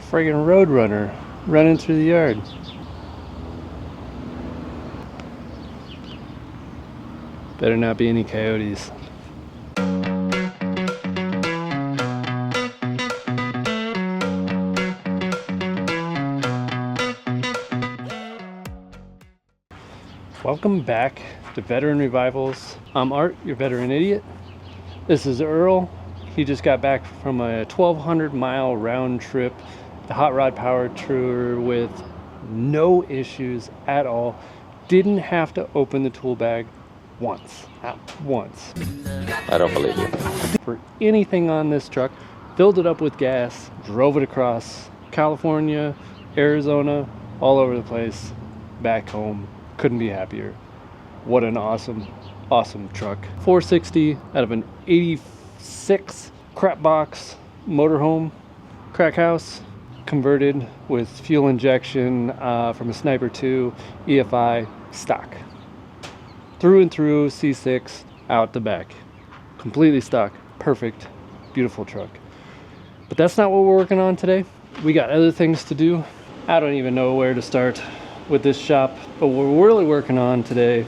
friggin' roadrunner running through the yard. Better not be any coyotes. Welcome back to Veteran Revivals. I'm Art, your veteran idiot. This is Earl. He just got back from a 1,200 mile round trip, the hot rod power tour, with no issues at all. Didn't have to open the tool bag once, not once. I don't believe you. For anything on this truck, filled it up with gas, drove it across California, Arizona, all over the place, back home. Couldn't be happier. What an awesome truck. 460 out of an 86 crap box motorhome, crack house, converted with fuel injection from a Sniper 2 EFI stock. Through and through, C6 out the back. Completely stock. Perfect. Beautiful truck. But that's not what we're working on today. We got other things to do. I don't even know where to start with this shop, but what we're really working on today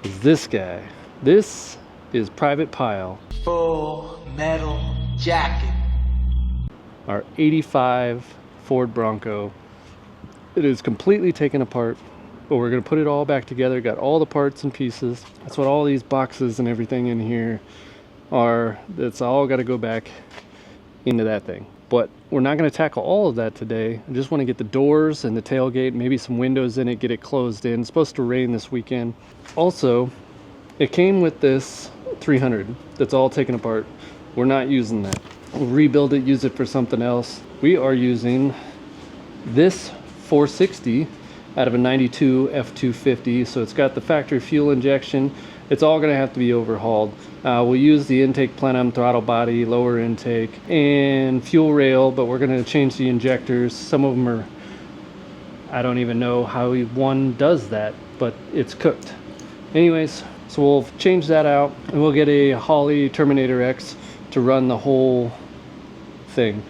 is this guy. This is Private Pile. Full metal jacket. Our 85 Ford Bronco. It is completely taken apart, but we're gonna put it all back together. Got all the parts and pieces. That's what all these boxes and everything in here are. That's all got to go back into that thing. But we're not going to tackle all of that today. I just want to get the doors and the tailgate, maybe some windows in it, get it closed in. It's supposed to rain this weekend. Also, it came with this 300 that's all taken apart. We're not using that. We'll rebuild it, use it for something else. We are using this 460 out of a 92 F250. So it's got the factory fuel injection. It's all going to have to be overhauled. We'll use the intake plenum, throttle body, lower intake, and fuel rail, but we're going to change the injectors. Some of them are, I don't even know how one does that, but it's cooked. Anyways, so we'll change that out, and we'll get a Holley Terminator X to run the whole thing.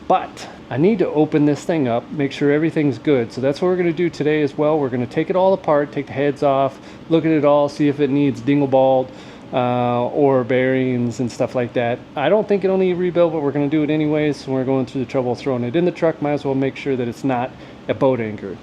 But I need to open this thing up, make sure everything's good. So that's what we're going to do today as well. We're going to take it all apart, take the heads off, look at it all, see if it needs dingleballed or bearings and stuff like that. I don't think it'll need rebuild, but we're going to do it anyways. So we're going through the trouble of throwing it in the truck. Might as well make sure that it's not a boat anchor.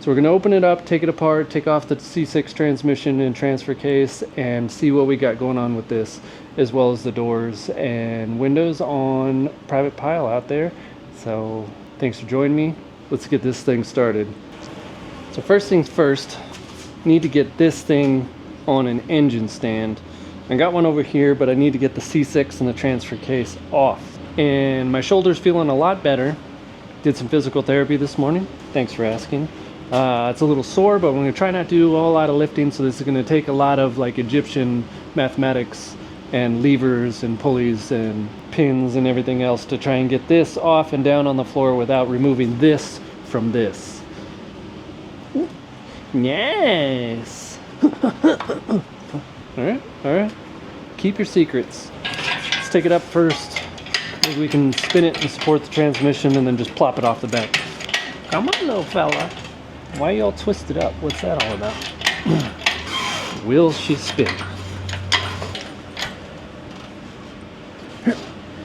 So we're going to open it up, take it apart, take off the C6 transmission and transfer case, and see what we got going on with this, as well as the doors and windows on Private Pile out there. So thanks for joining me. Let's get this thing started. So first things first, need to get this thing on an engine stand. I got one over here, but I need to get the C6 and the transfer case off. And my shoulder's feeling a lot better. Did some physical therapy this morning. Thanks for asking. It's a little sore, but I'm going to try not to do a whole lot of lifting. So this is going to take a lot of like Egyptian mathematics and levers and pulleys and pins and everything else to try and get this off and down on the floor without removing this from this. Yes. All right. Keep your secrets. Let's take it up first. Maybe we can spin it and support the transmission and then just plop it off the back. Come on, little fella. Why are you all twisted up? What's that all about? Will she spin?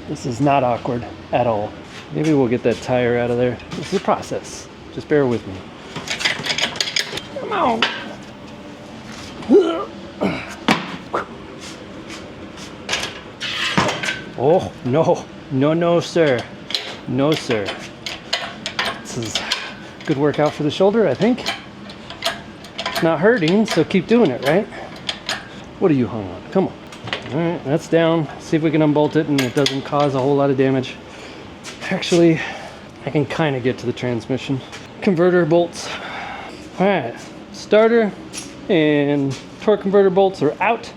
This is not awkward at all. Maybe we'll get that tire out of there. This is a process. Just bear with me. Come on. Oh, no. No, sir. No, sir. This is a good workout for the shoulder, I think. It's not hurting, so keep doing it, right? What are you hung on? Come on. All right, that's down. See if we can unbolt it and it doesn't cause a whole lot of damage. Actually, I can kind of get to the transmission. Converter bolts. All right, starter and torque converter bolts are out.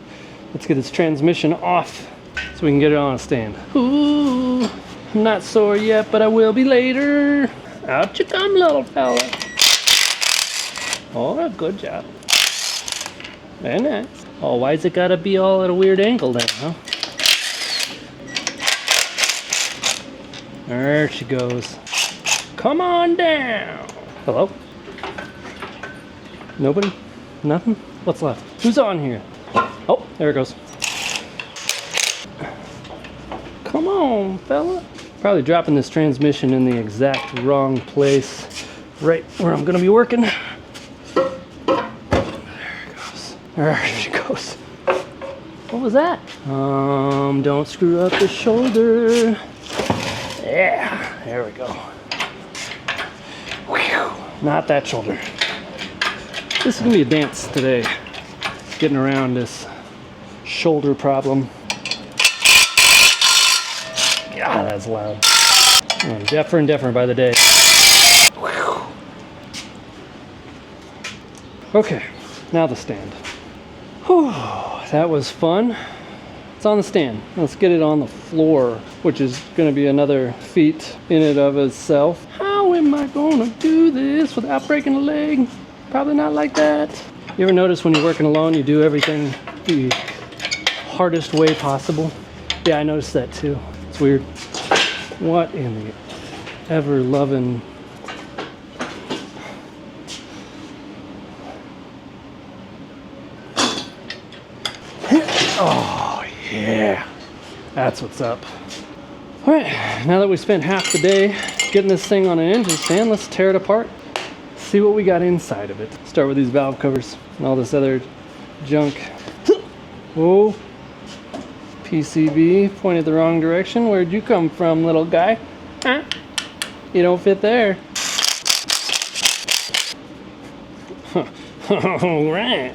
Let's get this transmission off so we can get it on a stand. Ooh, I'm not sore yet, but I will be later. Out you come, little fella. Oh, good job. Very nice. Oh, why's it gotta be all at a weird angle then, huh? There she goes. Come on down. Hello? Nobody? Nothing? What's left? Who's on here? Oh, there it goes. Come on, fella. Probably dropping this transmission in the exact wrong place, right where I'm gonna be working. There it goes. There she goes. What was that? Don't screw up the shoulder. Yeah, there we go. Whew, not that shoulder. This is gonna be a dance today, getting around this shoulder problem. God, that's loud. I'm deafer and deafer by the day. Whew. Okay, now the stand. Whew, that was fun. It's on the stand. Let's get it on the floor, which is going to be another feat in and of itself. How am I going to do this without breaking a leg? Probably not like that. You ever notice when you're working alone, you do everything the hardest way possible? Yeah, I noticed that too. It's weird. What in the ever-loving... Oh, yeah. That's what's up. All right, now that we spent half the day getting this thing on an engine stand, let's tear it apart, see what we got inside of it. Start with these valve covers and all this other junk. Whoa. PCB pointed the wrong direction. Where'd you come from, little guy? Huh? You don't fit there. All right.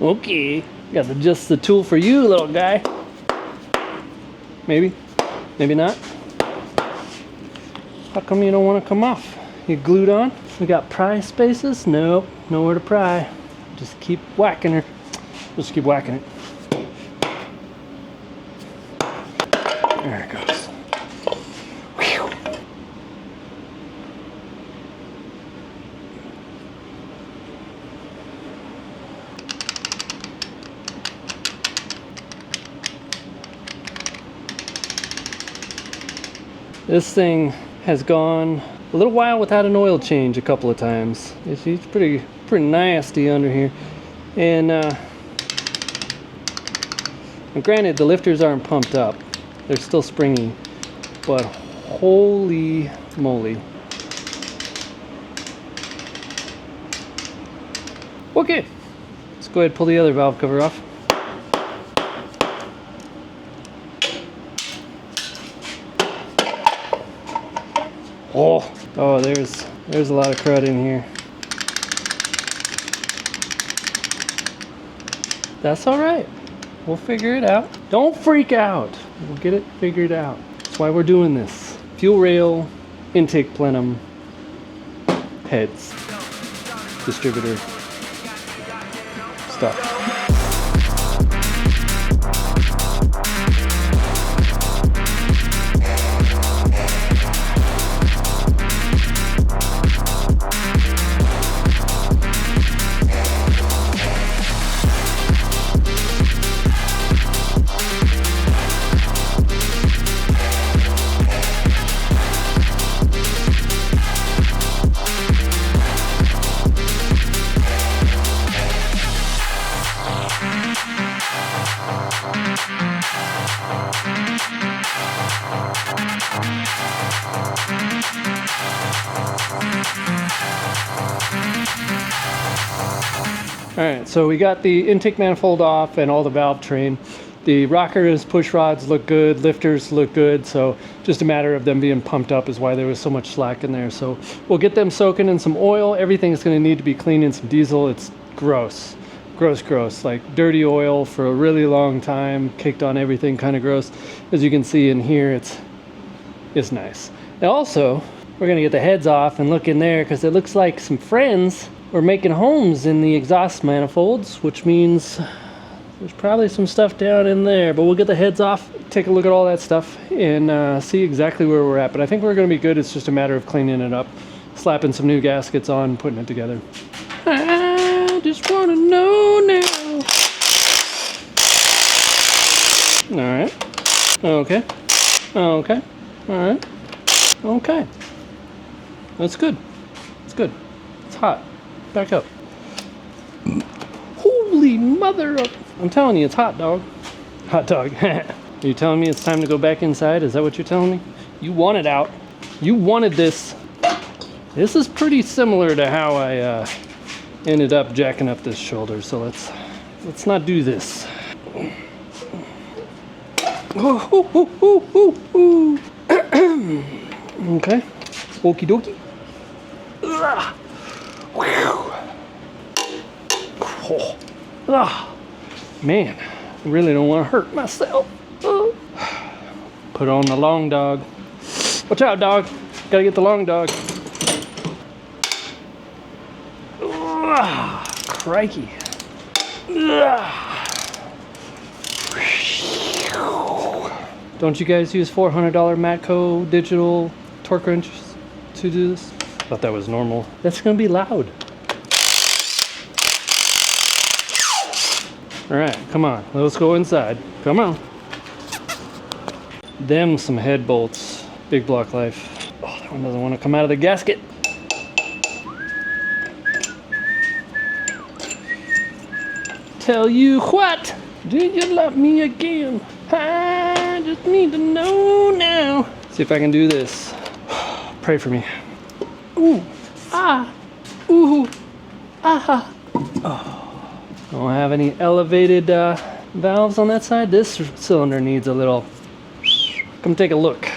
Okay. Got just the tool for you, little guy. Maybe. Maybe not. How come you don't want to come off? You glued on? We got pry spaces? Nope. Nowhere to pry. Just keep whacking her. Just keep whacking it. There it goes. Whew. This thing has gone a little while without an oil change a couple of times. It's pretty nasty under here. And granted, the lifters aren't pumped up. They're still springy, but holy moly. Okay, let's go ahead and pull the other valve cover off. Oh, there's a lot of crud in here. That's all right. We'll figure it out. Don't freak out. We'll get it figured out. That's why we're doing this. Fuel rail, intake plenum, heads, distributor, stuff. Alright, so we got the intake manifold off and all the valve train. The rockers, push rods look good, lifters look good, so just a matter of them being pumped up is why there was so much slack in there. So we'll get them soaking in some oil. Everything's going to need to be cleaned in some diesel. It's gross. Gross. Like dirty oil for a really long time, caked on everything, kind of gross. As you can see in here, it's nice. And also, we're going to get the heads off and look in there because it looks like some friends were making homes in the exhaust manifolds, which means there's probably some stuff down in there. But we'll get the heads off, take a look at all that stuff, and see exactly where we're at. But I think we're going to be good. It's just a matter of cleaning it up, slapping some new gaskets on, putting it together. I just want to know now. All right. Okay. All right. Okay. That's good. It's good. It's hot. Back up. Holy mother of... I'm telling you, it's hot, dog. Hot dog. Are you telling me it's time to go back inside? Is that what you're telling me? You want it out. You wanted this. This is pretty similar to how I ended up jacking up this shoulder. So let's not do this. Okay. Okie dokie. Man, I really don't want to hurt myself. Put on the long dog. Watch out, dog. Gotta get the long dog. Crikey. Don't you guys use $400 Matco digital torque wrenches to do this? Thought that was normal. That's gonna be loud. All right, come on, let's go inside. Come on. Them some head bolts. Big block life. Oh, that one doesn't want to come out of the gasket. Tell you what, do you love me again? I just need to know now. See if I can do this. Pray for me. Ooh, ah, ooh, ah. Oh. Don't have any elevated valves on that side. This cylinder needs a little. Come take a look.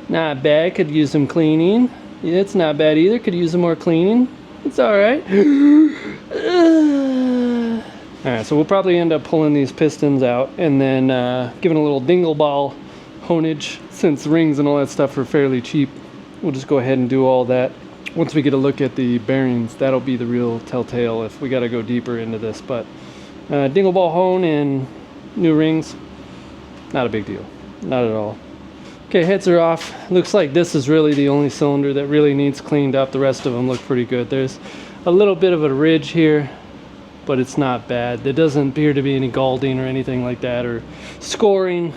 Not bad. Could use some cleaning. Yeah, it's not bad either. Could use some more cleaning. It's all right. All right, so we'll probably end up pulling these pistons out and then giving a little dingle ball honage. Since rings and all that stuff are fairly cheap, we'll just go ahead and do all that. Once we get a look at the bearings, that'll be the real telltale if we got to go deeper into this. But dingle ball hone and new rings, not a big deal. Not at all. Okay, heads are off. Looks like this is really the only cylinder that really needs cleaned up. The rest of them look pretty good. There's a little bit of a ridge here, but it's not bad. There doesn't appear to be any galding or anything like that, or scoring.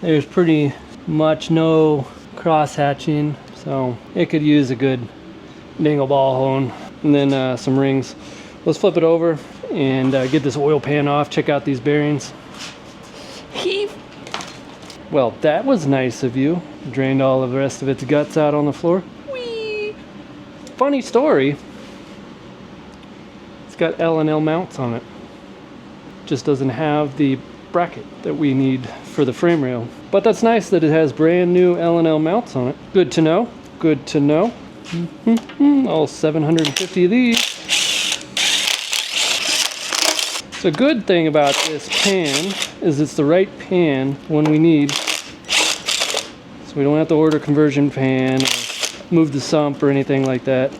There's pretty much no cross hatching, so it could use a good dingle ball hone. And then some rings. Let's flip it over and get this oil pan off. Check out these bearings. Well, that was nice of you. Drained all of the rest of its guts out on the floor. Whee! Funny story. It's got L&L mounts on it. Just doesn't have the bracket that we need for the frame rail. But that's nice that it has brand new L&L mounts on it. Good to know. Good to know. All 750 of these. The good thing about this pan is it's the right pan when we need. So we don't have to order a conversion pan or move the sump or anything like that.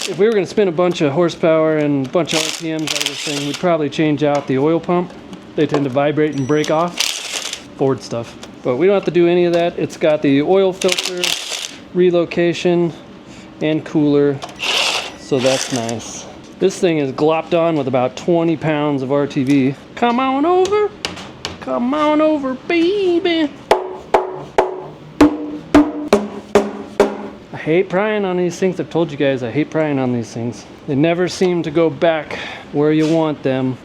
If we were going to spin a bunch of horsepower and a bunch of RPMs out of this thing, we'd probably change out the oil pump. They tend to vibrate and break off. Ford stuff. But we don't have to do any of that. It's got the oil filter, relocation, and cooler. So that's nice. This thing is glopped on with about 20 pounds of RTV. Come on over. Come on over, baby. I hate prying on these things. I've told you guys I hate prying on these things. They never seem to go back where you want them.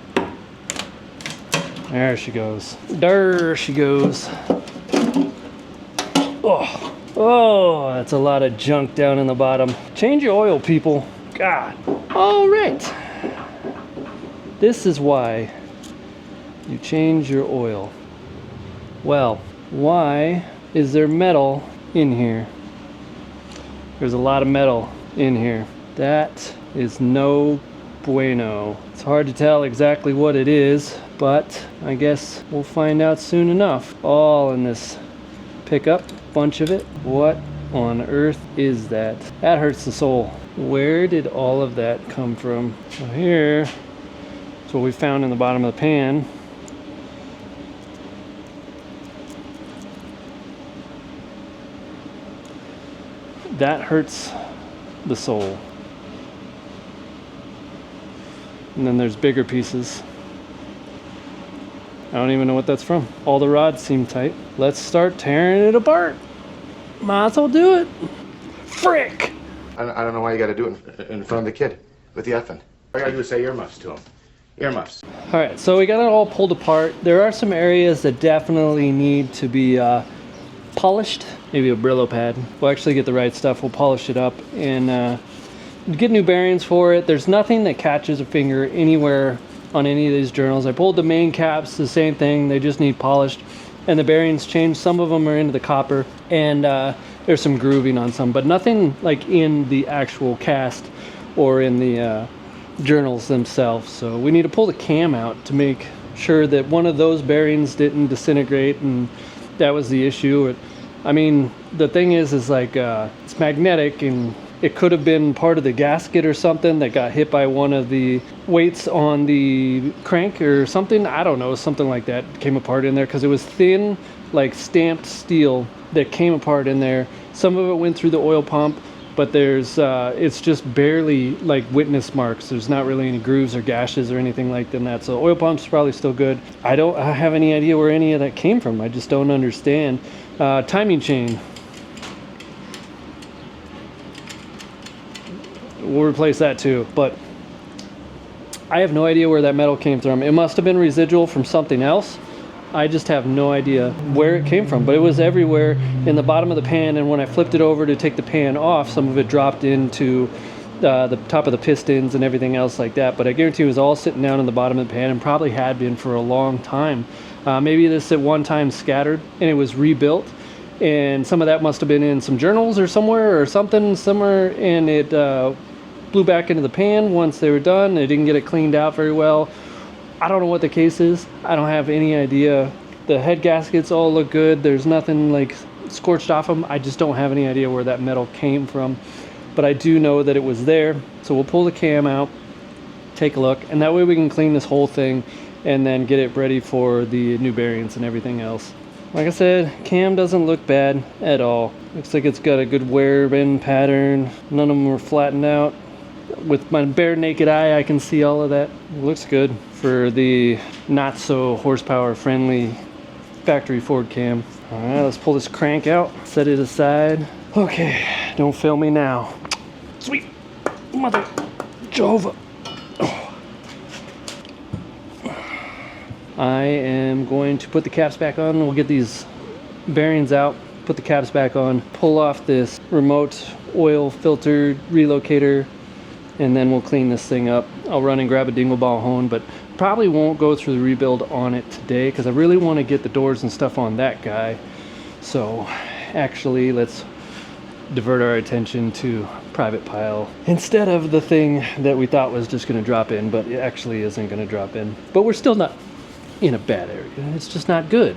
There she goes. There she goes. Oh, that's a lot of junk down in the bottom. Change your oil, people. God. All right. This is why you change your oil. Well, why is there metal in here? There's a lot of metal in here. That is no bueno. It's hard to tell exactly what it is, but I guess we'll find out soon enough. All in this pickup, bunch of it. What on earth is that? That hurts the soul. Where did all of that come from? So here, that's what we found in the bottom of the pan. That hurts the soul. And then there's bigger pieces. I don't even know what that's from. All the rods seem tight. Let's start tearing it apart. Might as well do it. Frick! I don't know why you gotta do it in front of the kid with the effing. All you gotta do is say earmuffs to him. Earmuffs. All right, so we got it all pulled apart. There are some areas that definitely need to be polished. Maybe a Brillo pad. We'll actually get the right stuff. We'll polish it up and get new bearings for it. There's nothing that catches a finger anywhere on any of these journals. I pulled the main caps, the same thing. They just need polished. And the bearings changed. Some of them are into the copper, and there's some grooving on some, but nothing like in the actual cast or in the journals themselves. So we need to pull the cam out to make sure that one of those bearings didn't disintegrate, and that was the issue. I mean, the thing is like it's magnetic, and it could have been part of the gasket or something that got hit by one of the weights on the crank or something. I don't know, something like that came apart in there because it was thin, like stamped steel that came apart in there. Some of it went through the oil pump, but there's it's just barely like witness marks. There's not really any grooves or gashes or anything like that. So oil pump's probably still good. I don't have any idea where any of that came from. I just don't understand. Timing chain. We'll replace that too, but I have no idea where that metal came from. It must have been residual from something else. I just have no idea where it came from, but it was everywhere in the bottom of the pan, and when I flipped it over to take the pan off, some of it dropped into the top of the pistons and everything else like that. But I guarantee it was all sitting down in the bottom of the pan, and probably had been for a long time. Maybe this at one time scattered and it was rebuilt, and some of that must have been in some journals or somewhere or something somewhere, and it blew back into the pan once they were done. They didn't get it cleaned out very well. I don't know what the case is. I don't have any idea. The head gaskets all look good. There's nothing like scorched off them. I just don't have any idea where that metal came from, but I do know that it was there. So we'll pull the cam out, take a look, and that way we can clean this whole thing and then get it ready for the new bearings and everything else. Like I said, cam doesn't look bad at all. Looks like it's got a good wear bend pattern. None of them were flattened out. With my bare naked eye, I can see all of that. It looks good for the not so horsepower friendly factory Ford cam. All right, let's pull this crank out, set it aside. Okay, don't fail me now. Sweet mother Jehovah. Oh. I am going to put the caps back on. We'll get these bearings out, put the caps back on, pull off this remote oil filter relocator, and then we'll clean this thing up. I'll run and grab a dingle ball hone, but probably won't go through the rebuild on it today because I really want to get the doors and stuff on that guy. So actually, let's divert our attention to private pile instead of the thing that we thought was just going to drop in, but it actually isn't going to drop in. But we're still not in a bad area. It's just not good.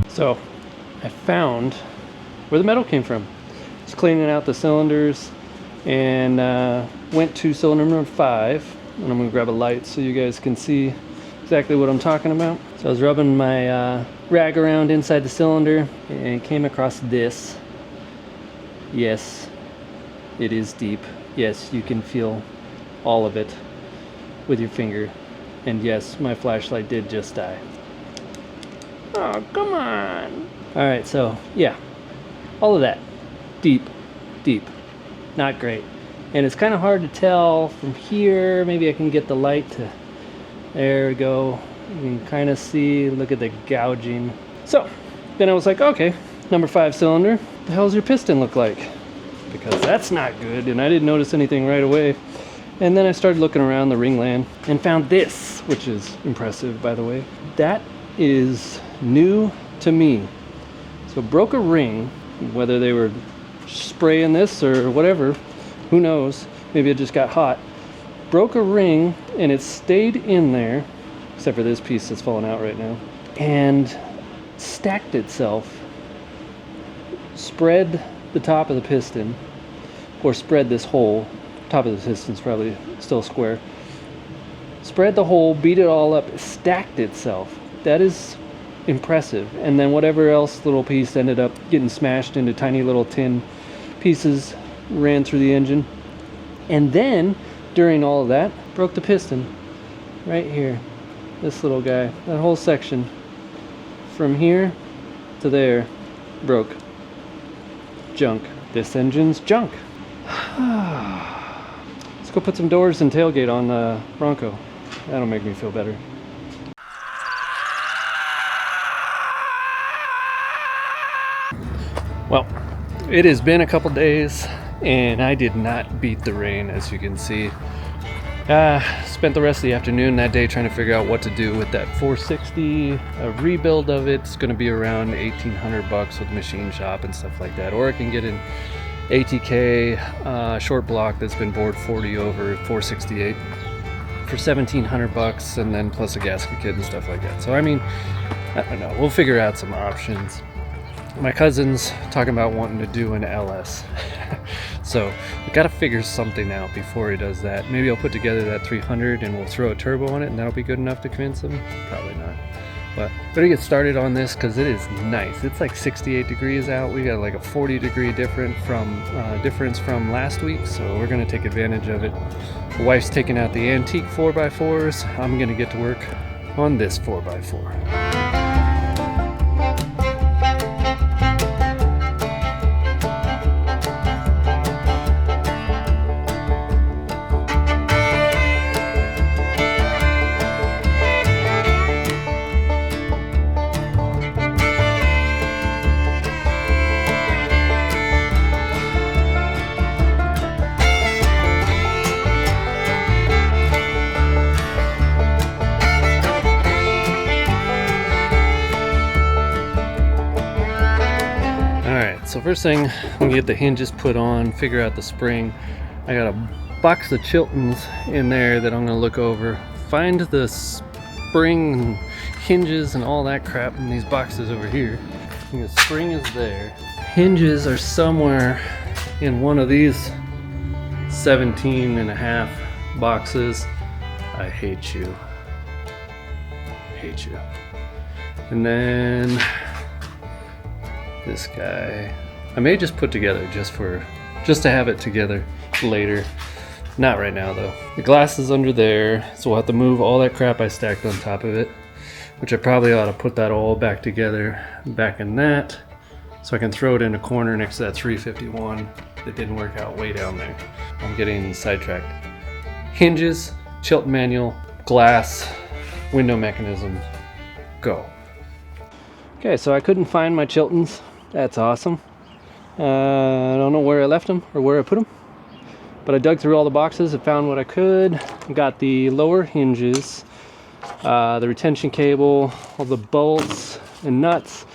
So I found where the metal came from. I was cleaning out the cylinders and went to cylinder number 5, and I'm gonna grab a light so you guys can see exactly what I'm talking about. So I was rubbing my rag around inside the cylinder and came across this. Yes, it is deep. Yes, you can feel all of it with your finger. And yes, my flashlight did just die. Oh, come on. All right, so yeah, all of that. Deep, deep. Not great. And it's kind of hard to tell from here. Maybe I can get the light to, there we go. You can kind of see, look at the gouging. So then I was like, okay, number 5 cylinder, what the hell's your piston look like? Because that's not good, and I didn't notice anything right away. And then I started looking around the ringland and found this, which is impressive, by the way. That is new to me. So broke a ring, whether they were spraying this or whatever, who knows, maybe it just got hot. Broke a ring and it stayed in there, except for this piece that's falling out right now, and stacked itself, spread the top of the piston, or spread this hole. Top of the piston's probably still square. Spread the hole, beat it all up, stacked itself. That is impressive. And then whatever else little piece ended up getting smashed into tiny little tin pieces ran through the engine. And then during all of that, broke the piston right here. This little guy, that whole section from here to there broke. Junk. This engine's junk. Let's go put some doors and tailgate on the Bronco. That'll make me feel better. Well, it has been a couple days and I did not beat the rain, as you can see. Spent the rest of the afternoon that day trying to figure out what to do with that 460. A rebuild of it's going to be around $1,800 with machine shop and stuff like that. Or I can get an ATK short block that's been bored 40 over 468 for $1,700, and then plus a gasket kit and stuff like that. So I mean, I don't know. We'll figure out some options. My cousin's talking about wanting to do an LS. So we gotta figure something out before he does that. Maybe I'll put together that 300 and we'll throw a turbo on it, and that'll be good enough to convince him. Probably not. But better get started on this because it is nice. It's like 68 degrees out. We got like a 40-degree difference from last week, so we're gonna take advantage of it. The wife's taking out the antique 4x4s. I'm gonna get to work on this 4x4. So first thing, I'm gonna get the hinges put on, figure out the spring. I got a box of Chiltons in there that I'm gonna look over, find the spring hinges and all that crap in these boxes over here. And the spring is there. Hinges are somewhere in one of these 17.5 boxes. I hate you. Hate you. And then this guy I may just put together just to have it together later. Not right now though. The glass is under there, so we'll have to move all that crap I stacked on top of it, which I probably ought to put that all back together back in that, so I can throw it in a corner next to that 351 that didn't work out way down there. I'm getting sidetracked. Hinges, Chilton manual, glass, window mechanism, go. Okay, so I couldn't find my Chiltons. That's awesome. I don't know where I left them or where I put them, but I dug through all the boxes and found what I could. Got the lower hinges, the retention cable, all the bolts and nuts,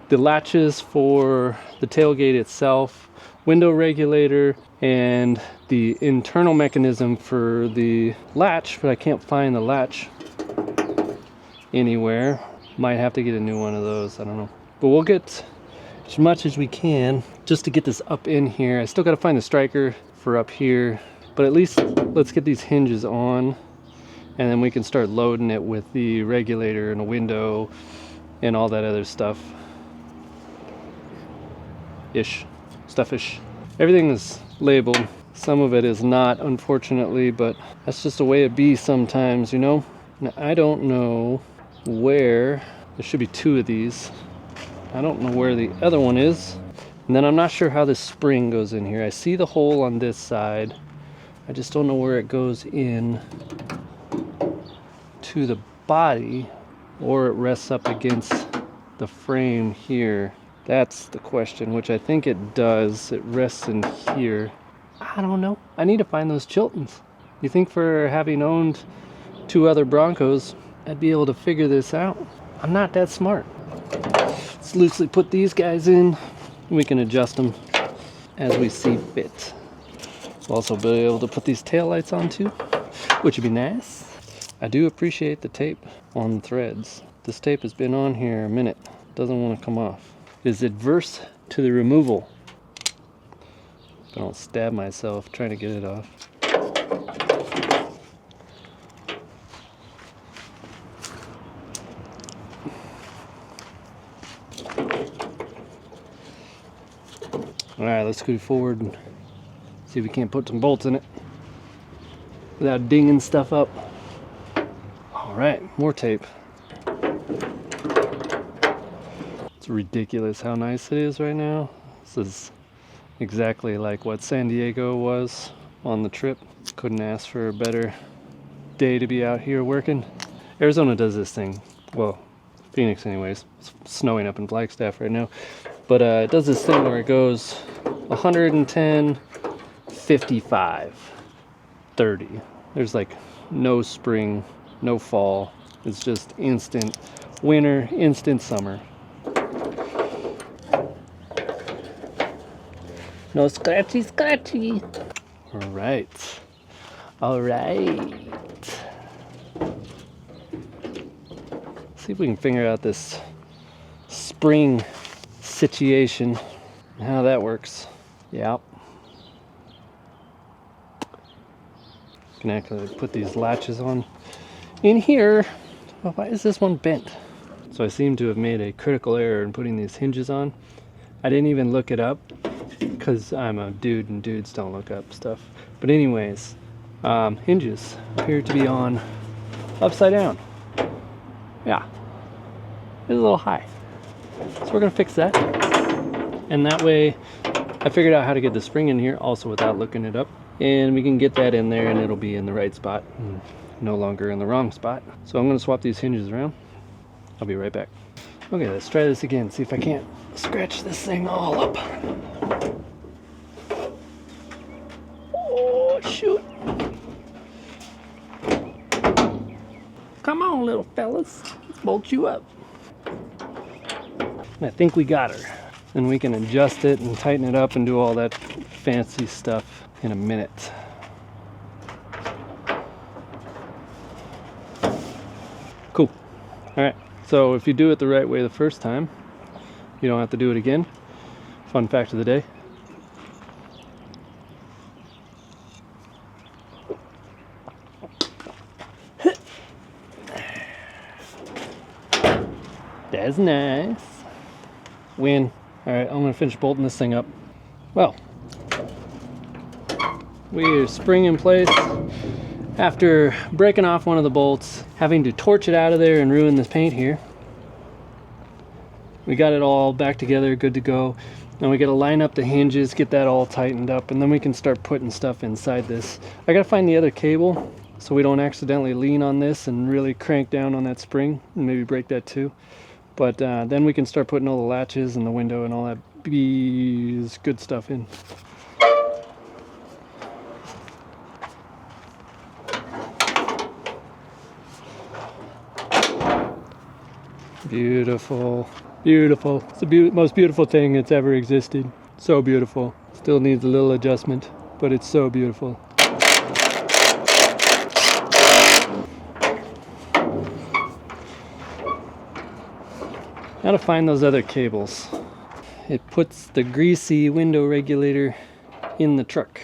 the latches for the tailgate itself, window regulator, and the internal mechanism for the latch, but I can't find the latch anywhere. Might have to get a new one of those, I don't know. But we'll get as much as we can just to get this up in here. I still got to find the striker for up here, but at least let's get these hinges on, and then we can start loading it with the regulator and a window and all that other stuff. Stuffish. Everything is labeled. Some of it is not, unfortunately, but that's just the way it be sometimes, you know? Now, I don't know where, there should be 2 of these. I don't know where the other one is. And then I'm not sure how this spring goes in here. I see the hole on this side. I just don't know where it goes in to the body, or it rests up against the frame here. That's the question, which I think it does. It rests in here. I don't know. I need to find those Chiltons. You think for having owned 2 other Broncos, I'd be able to figure this out? I'm not that smart. Let's loosely put these guys in. We can adjust them as we see fit. We'll also be able to put these taillights on too, which would be nice. I do appreciate the tape on the threads. This tape has been on here a minute. Doesn't want to come off. Is adverse to the removal. I don't stab myself trying to get it off. All right, let's scoot forward and see if we can't put some bolts in it without dinging stuff up. All right, more tape. It's ridiculous how nice it is right now. This is exactly like what San Diego was on the trip. Couldn't ask for a better day to be out here working. Arizona does this thing. Well, Phoenix anyways. It's snowing up in Flagstaff right now. But it does this thing where it goes 110, 55, 30. There's like no spring, no fall. It's just instant winter, instant summer. No scratchy, scratchy. All right. All right. See if we can figure out this spring situation and how that works. Yep. Can actually put these latches on in here. Oh, why is this one bent? So I seem to have made a critical error in putting these hinges on. I didn't even look it up because I'm a dude and dudes don't look up stuff. But anyways, hinges appear to be on upside down. Yeah, it's a little high. So we're gonna fix that. And that way I figured out how to get the spring in here also without looking it up. And we can get that in there and it'll be in the right spot, no longer in the wrong spot. So I'm gonna swap these hinges around. I'll be right back. Okay, let's try this again, see if I can't scratch this thing all up. Oh, shoot. Come on, little fellas. Let's bolt you up. I think we got her. Then we can adjust it and tighten it up and do all that fancy stuff in a minute. Cool. All right. So if you do it the right way the first time, you don't have to do it again. Fun fact of the day. That's nice. Win. All right, I'm gonna finish bolting this thing up. Well, we're spring in place. After breaking off one of the bolts, having to torch it out of there and ruin this paint here, we got it all back together, good to go. Now we gotta line up the hinges, get that all tightened up, and then we can start putting stuff inside this. I gotta find the other cable so we don't accidentally lean on this and really crank down on that spring and maybe break that too. But then we can start putting all the latches and the window and all that good stuff in. Beautiful, beautiful. It's the most beautiful thing that's ever existed. So beautiful. Still needs a little adjustment, but it's so beautiful. How to find those other cables. It puts the greasy window regulator in the truck.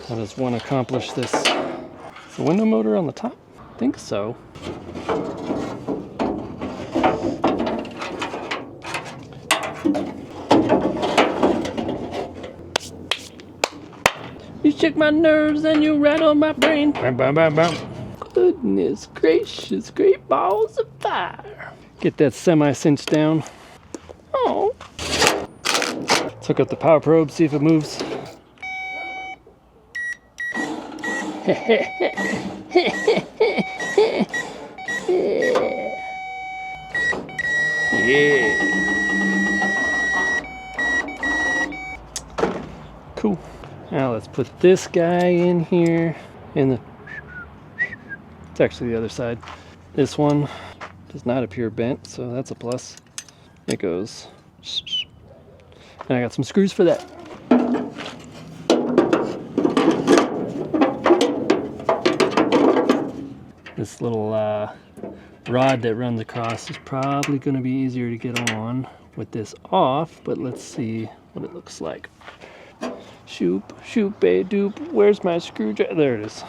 How does one accomplish this? Is the window motor on the top? I think so. You shake my nerves and you rattle my brain. Bam, bam, bam, bam. Goodness gracious, great balls of fire. Get that semi-cinch down. Oh. Let's hook up the power probe, see if it moves. Yeah. Cool. Now let's put this guy in here. It's actually the other side. This one does not appear bent, so that's a plus. It goes. And I got some screws for that. This little rod that runs across is probably going to be easier to get on with this off, but let's see what it looks like. Shoop, shoop, a doop. Where's my screwdriver? There it is.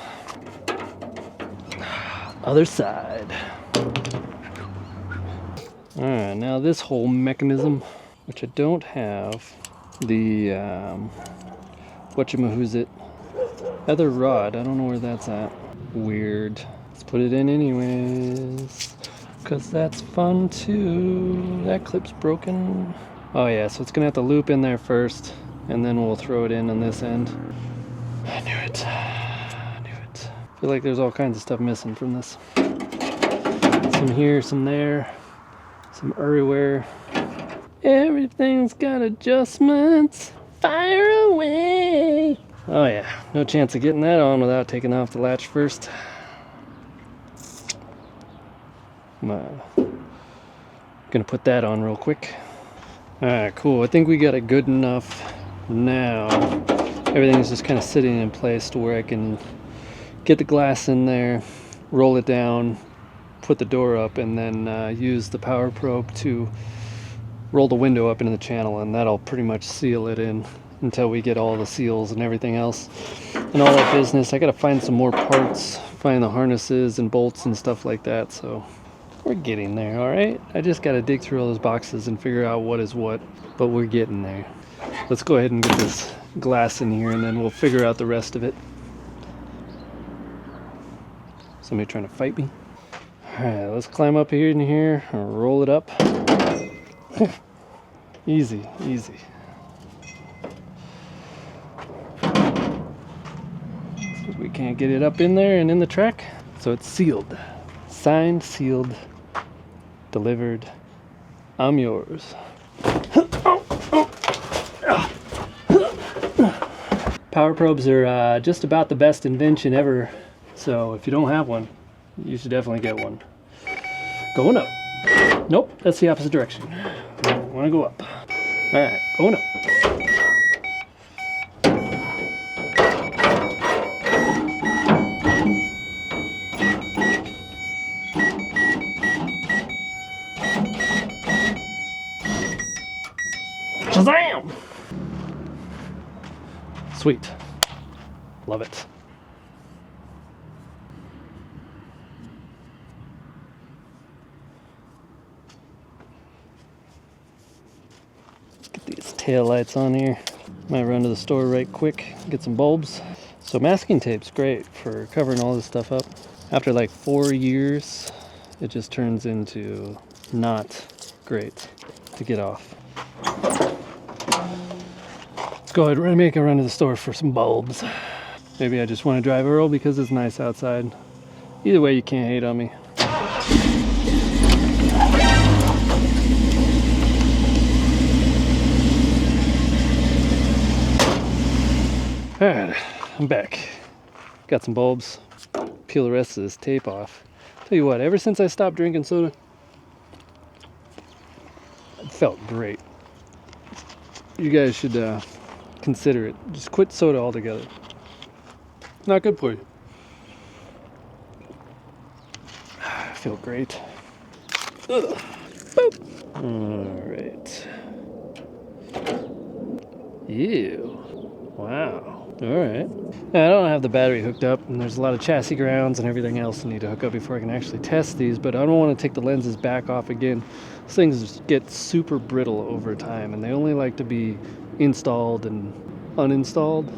Other side. Alright, now this whole mechanism, which I don't have the, whatchamahoosit, other rod, I don't know where that's at. Weird. Let's put it in anyways, because that's fun too. That clip's broken. Oh yeah, so it's gonna have to loop in there first, and then we'll throw it in on this end. I knew it. I knew it. I feel like there's all kinds of stuff missing from this. Some here, some there, some everywhere. Everything's got adjustments. Fire away. Oh yeah, no chance of getting that on without taking off the latch first. I'm gonna put that on real quick. Alright, cool. I think we got it good enough now. Everything's just kind of sitting in place to where I can get the glass in there, roll it down, put the door up, and then use the power probe to roll the window up into the channel, and that'll pretty much seal it in until we get all the seals and everything else and all that business. I gotta find some more parts, find the harnesses and bolts and stuff like that, so we're getting there. All right, I just gotta dig through all those boxes and figure out what is what, but we're getting there. Let's go ahead and get this glass in here, and then we'll figure out the rest of it. Somebody trying to fight me? All right, let's climb up here and roll it up. Easy, easy. So we can't get it up in there and in the track, so it's sealed. Signed, sealed, delivered. I'm yours. Power probes are just about the best invention ever, so if you don't have one, you should definitely get one. Going up. Nope, that's the opposite direction. I want to go up. All right, going up. Shazam! Sweet. Love it. Let's get these tail lights on here. Might run to the store right quick, get some bulbs. So masking tape's great for covering all this stuff up. After like 4 years, it just turns into not great to get off. Let's go ahead and make a run to the store for some bulbs. Maybe I just want to drive Earl because it's nice outside. Either way, you can't hate on me. Alright, I'm back. Got some bulbs. Peel the rest of this tape off. Tell you what, ever since I stopped drinking soda, it felt great. You guys should consider it. Just quit soda altogether. Not good for you. I feel great. Ugh. Boop. Alright. Ew. Wow. Alright. Now, I don't have the battery hooked up, and there's a lot of chassis grounds and everything else I need to hook up before I can actually test these, but I don't want to take the lenses back off again. These things get super brittle over time, and they only like to be installed and uninstalled,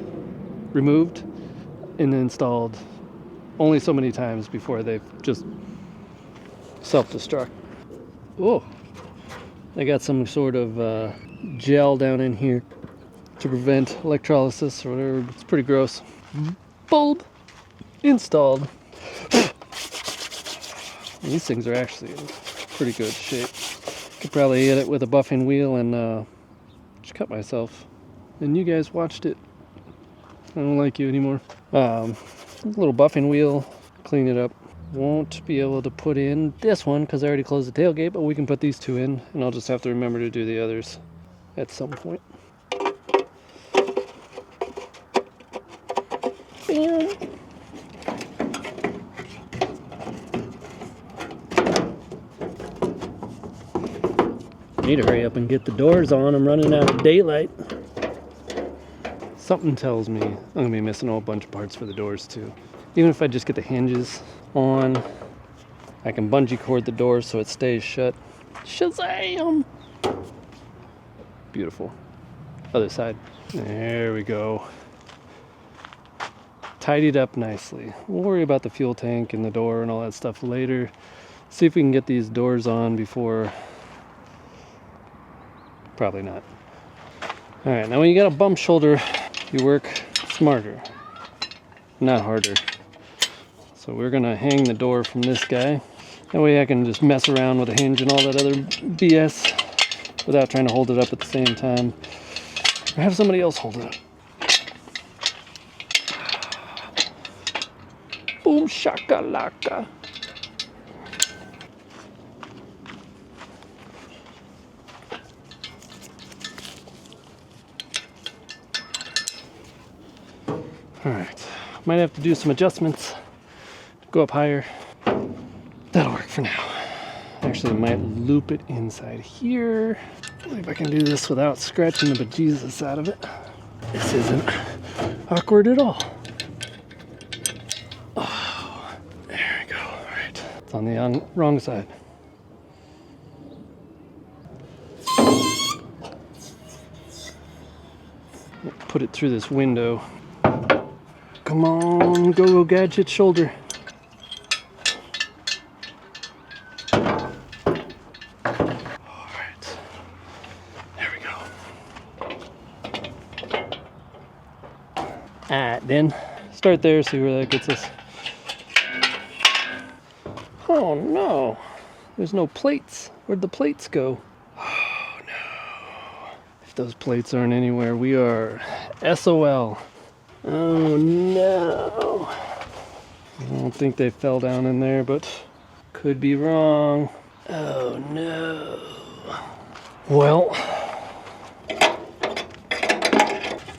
removed, and installed only so many times before they've just self-destruct. Oh, I got some sort of gel down in here to prevent electrolysis or whatever. It's pretty gross. Bulb installed. These things are actually in pretty good shape. Could probably hit it with a buffing wheel and just cut myself. And you guys watched it. I don't like you anymore. Little buffing wheel, clean it up. Won't be able to put in this one because I already closed the tailgate, but we can put these two in, and I'll just have to remember to do the others at some point. Need to hurry up and get the doors on. I'm running out of daylight. Something tells me I'm gonna be missing a whole bunch of parts for the doors too. Even if I just get the hinges on, I can bungee cord the door so it stays shut. Shazam! Beautiful. Other side. There we go. Tidied up nicely. We'll worry about the fuel tank and the door and all that stuff later. See if we can get these doors on before... Probably not. Alright, now when you got a bump shoulder, you work smarter, not harder. So we're gonna hang the door from this guy. That way I can just mess around with the hinge and all that other BS without trying to hold it up at the same time. Or have somebody else hold it up. Boom shakalaka. Alright, might have to do some adjustments. Go up higher. That'll work for now. Actually, I might loop it inside here. See if I can do this without scratching the bejesus out of it. This isn't awkward at all. Oh, there we go. Alright, it's on the wrong side. Put it through this window. Come on, go gadget shoulder. Alright. There we go. Alright, then start there, see where that gets us. Oh no. There's no plates. Where'd the plates go? Oh no. If those plates aren't anywhere, we are SOL. Oh no. I don't think they fell down in there, but could be wrong. Oh no. Well,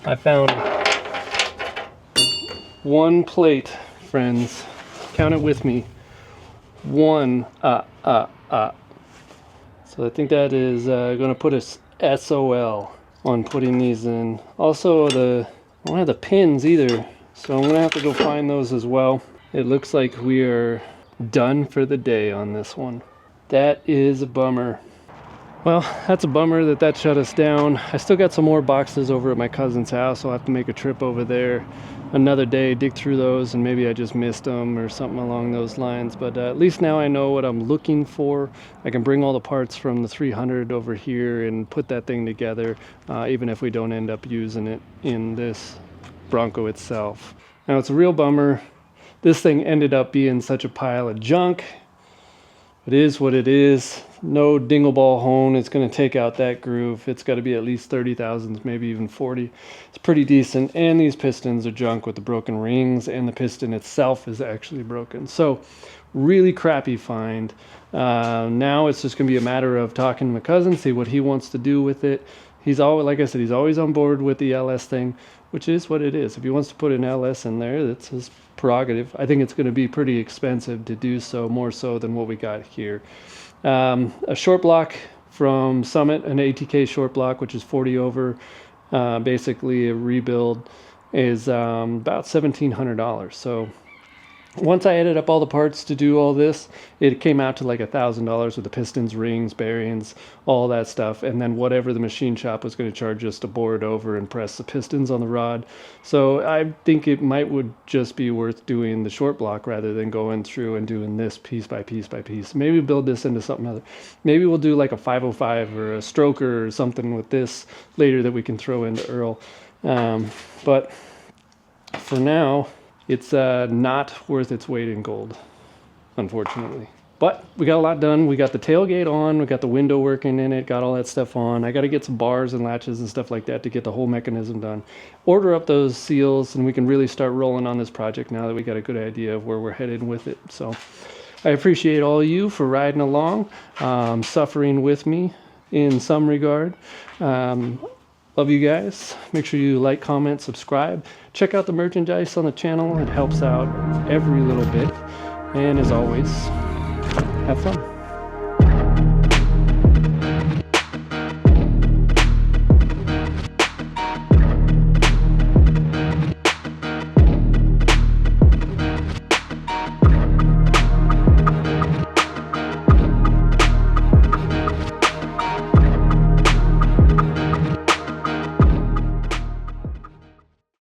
I found one plate, friends. Count it with me. One. So I think that is going to put us SOL on putting these in. Also, I don't have the pins either, so I'm gonna have to go find those as well. It looks like we are done for the day on this one. That is a bummer. Well, that's a bummer that shut us down. I still got some more boxes over at my cousin's house. I'll have to make a trip over there another day, dig through those, and maybe I just missed them or something along those lines. But at least now I know what I'm looking for. I can bring all the parts from the 300 over here and put that thing together, even if we don't end up using it in this Bronco itself. Now it's a real bummer. This thing ended up being such a pile of junk. It is what it is. No dingleball hone. It's going to take out that groove. It's got to be at least 30 thousandths, maybe even 40. It's pretty decent. And these pistons are junk with the broken rings, and the piston itself is actually broken. So really crappy find. Now it's just going to be a matter of talking to my cousin, see what he wants to do with it. He's always, like I said, he's always on board with the LS thing, which is what it is. If he wants to put an LS in there, that's his prerogative. I think it's going to be pretty expensive to do so, more so than what we got here. A short block from Summit, an ATK short block, which is 40 over, basically a rebuild, is about $1,700. So once I added up all the parts to do all this, it came out to like $1,000 with the pistons, rings, bearings, all that stuff, and then whatever the machine shop was going to charge us to bore it over and press the pistons on the rod. So I think it would just be worth doing the short block rather than going through and doing this piece by piece by piece. Maybe build this into something other. Maybe we'll do like a 505 or a stroker or something with this later that we can throw into Earl. But for now, it's not worth its weight in gold, unfortunately. But we got a lot done. We got the tailgate on, we got the window working in it, got all that stuff on. I got to get some bars and latches and stuff like that to get the whole mechanism done. Order up those seals, and we can really start rolling on this project now that we got a good idea of where we're headed with it. So I appreciate all of you for riding along, suffering with me in some regard. Love you guys. Make sure you like, comment, subscribe. Check out the merchandise on the channel. It helps out every little bit. And as always, have fun.